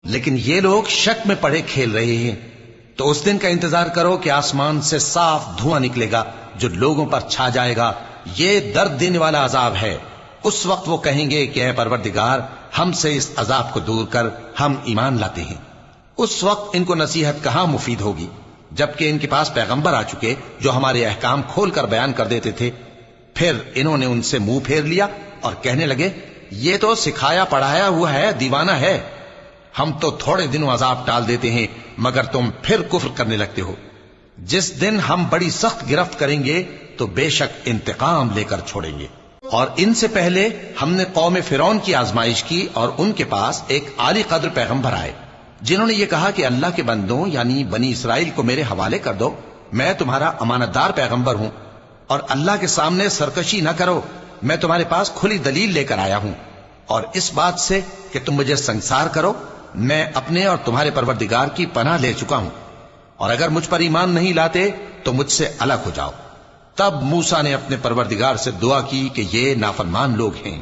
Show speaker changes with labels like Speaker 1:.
Speaker 1: لیکن یہ لوگ شک میں پڑے کھیل رہے ہیں، تو اس دن کا انتظار کرو کہ آسمان سے صاف دھواں نکلے گا جو لوگوں پر چھا جائے گا، یہ درد دینے والا عذاب ہے۔ اس وقت وہ کہیں گے کہ اے پروردگار، ہم سے اس عذاب کو دور کر، ہم ایمان لاتے ہیں۔ اس وقت ان کو نصیحت کہاں مفید ہوگی، جبکہ ان کے پاس پیغمبر آ چکے جو ہمارے احکام کھول کر بیان کر دیتے تھے۔ پھر انہوں نے ان سے منہ پھیر لیا اور کہنے لگے، یہ تو سکھایا پڑھایا ہوا ہے، دیوانہ ہے، ہم تو تھوڑے دنوں عذاب ٹال دیتے ہیں مگر تم پھر کفر کرنے لگتے ہو۔ جس دن ہم بڑی سخت گرفت کریں گے تو بے شک انتقام لے کر چھوڑیں گے۔ اور ان سے پہلے ہم نے قوم فرعون کی آزمائش کی، اور ان کے پاس ایک عالی قدر پیغمبر آئے جنہوں نے یہ کہا کہ اللہ کے بندوں یعنی بنی اسرائیل کو میرے حوالے کر دو، میں تمہارا امانت دار پیغمبر ہوں، اور اللہ کے سامنے سرکشی نہ کرو، میں تمہارے پاس کھلی دلیل لے کر آیا ہوں، اور اس بات سے کہ تم مجھے سنگسار کرو، میں اپنے اور تمہارے پروردگار کی پناہ لے چکا ہوں، اور اگر مجھ پر ایمان نہیں لاتے تو مجھ سے الگ ہو جاؤ۔ تب موسیٰ نے اپنے پروردگار سے دعا کی کہ یہ نافرمان لوگ ہیں۔